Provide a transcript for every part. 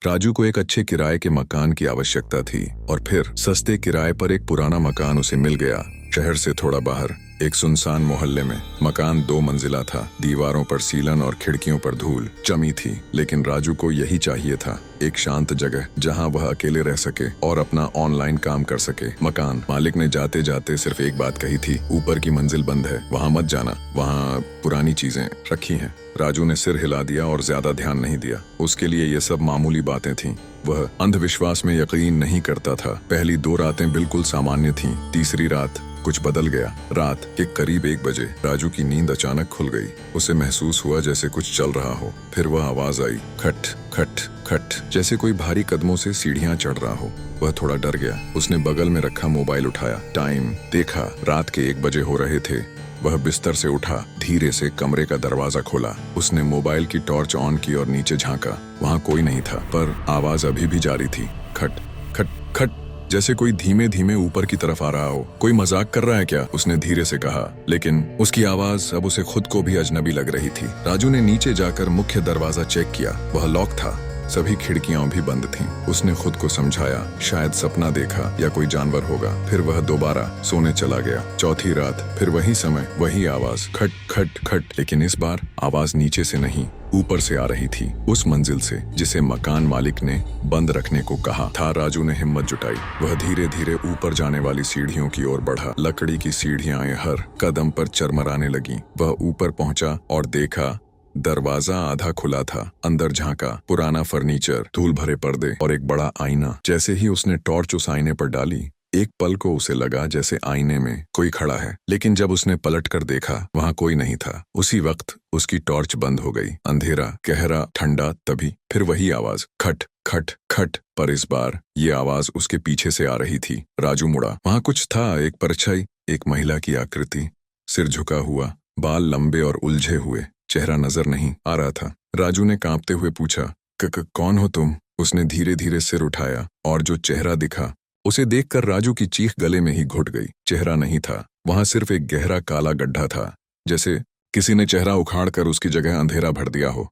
राजू को एक अच्छे किराए के मकान की आवश्यकता थी और फिर सस्ते किराए पर एक पुराना मकान उसे मिल गया। शहर से थोड़ा बाहर एक सुनसान मोहल्ले में मकान 2 मंजिला था। दीवारों पर सीलन और खिड़कियों पर धूल जमी थी, लेकिन राजू को यही चाहिए था, एक शांत जगह जहां वह अकेले रह सके और अपना ऑनलाइन काम कर सके। मकान मालिक ने जाते जाते सिर्फ एक बात कही थी, ऊपर की मंजिल बंद है, वहां मत जाना, वहां पुरानी चीजें रखी हैं। राजू ने सिर हिला दिया और ज्यादा ध्यान नहीं दिया। उसके लिए ये सब मामूली बातें थीं। वह अंधविश्वास में यकीन नहीं करता था। पहली 2 रातें बिल्कुल सामान्य थीं। तीसरी रात कुछ बदल गया। रात के करीब 1 बजे राजू की नींद अचानक खुल गई। उसे महसूस हुआ जैसे कुछ चल रहा हो। फिर वह आवाज आई, खट खट खट, जैसे कोई भारी कदमों से सीढ़ियां चढ़ रहा हो। वह थोड़ा डर गया। उसने बगल में रखा मोबाइल उठाया, टाइम देखा, रात के 1 बजे हो रहे थे। वह बिस्तर से उठा, धीरे से कमरे का दरवाजा खोला। उसने मोबाइल की टॉर्च ऑन की और नीचे झांका। वहां कोई नहीं था, पर आवाज अभी भी जारी थी, खट खट खट, जैसे कोई धीमे धीमे ऊपर की तरफ आ रहा हो। कोई मजाक कर रहा है क्या? उसने धीरे से कहा, लेकिन उसकी आवाज अब उसे खुद को भी अजनबी लग रही थी। राजू ने नीचे जाकर मुख्य दरवाजा चेक किया। वह लॉक था, सभी खिड़कियां भी बंद थीं। उसने खुद को समझाया, शायद सपना देखा या कोई जानवर होगा। फिर वह दोबारा सोने चला गया। चौथी रात फिर वही समय, वही आवाज, खट खट खट, लेकिन इस बार आवाज नीचे से नहीं, ऊपर से आ रही थी, उस मंजिल से जिसे मकान मालिक ने बंद रखने को कहा था। राजू ने हिम्मत जुटाई। वह धीरे धीरे ऊपर जाने वाली सीढ़ियों की ओर बढ़ा। लकड़ी की सीढ़ियां हर कदम पर चरमराने लगी। वह ऊपर पहुंचा और देखा, दरवाजा आधा खुला था। अंदर झांका, पुराना फर्नीचर, धूल भरे पर्दे और एक बड़ा आईना। जैसे ही उसने टॉर्च उस आईने पर डाली, एक पल को उसे लगा जैसे आईने में कोई खड़ा है, लेकिन जब उसने पलट कर देखा, वहां कोई नहीं था। उसी वक्त उसकी टॉर्च बंद हो गई। अंधेरा, गहरा, ठंडा। तभी फिर वही आवाज, खट खट खट, पर इस बार ये आवाज उसके पीछे से आ रही थी। राजू मुड़ा। वहां कुछ था, एक परछाई, एक महिला की आकृति, सिर झुका हुआ, बाल लंबे और उलझे हुए, चेहरा नजर नहीं आ रहा था। राजू ने कांपते हुए पूछा, कौन हो तुम? उसने धीरे धीरे सिर उठाया और जो चेहरा दिखा, उसे देखकर राजू की चीख गले में ही घुट गई। चेहरा नहीं था, वहां सिर्फ एक गहरा काला गड्ढा था, जैसे किसी ने चेहरा उखाड़कर उसकी जगह अंधेरा भर दिया हो।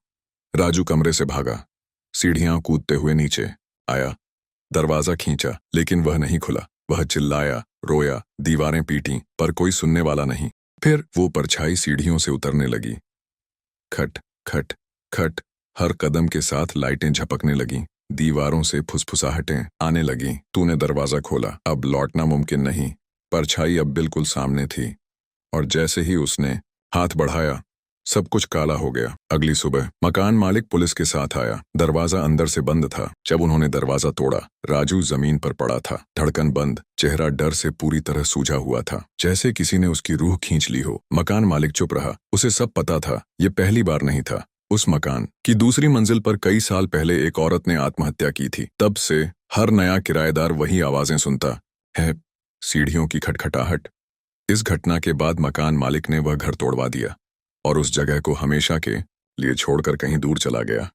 राजू कमरे से भागा, सीढ़ियां कूदते हुए नीचे आया, दरवाजा खींचा, लेकिन वह नहीं खुला। वह चिल्लाया, रोया, दीवारें पीटी, पर कोई सुनने वाला नहीं। फिर वो परछाई सीढ़ियों से उतरने लगी। खट खट खट, हर कदम के साथ लाइटें झपकने लगीं। दीवारों से फुसफुसाहटें आने लगीं। तूने दरवाजा खोला, अब लौटना मुमकिन नहीं। परछाई अब बिल्कुल सामने थी, और जैसे ही उसने हाथ बढ़ाया, सब कुछ काला हो गया। अगली सुबह मकान मालिक पुलिस के साथ आया। दरवाजा अंदर से बंद था। जब उन्होंने दरवाजा तोड़ा, राजू जमीन पर पड़ा था, धड़कन बंद, चेहरा डर से पूरी तरह सूजा हुआ था, जैसे किसी ने उसकी रूह खींच ली हो। मकान मालिक चुप रहा। उसे सब पता था, ये पहली बार नहीं था। उस मकान की दूसरी मंजिल पर कई साल पहले एक औरत ने आत्महत्या की थी। तब से हर नया किराएदार वही आवाजें सुनता है, सीढ़ियों की खटखटाहट। इस घटना के बाद मकान मालिक ने वह घर तोड़वा दिया और उस जगह को हमेशा के लिए छोड़कर कहीं दूर चला गया।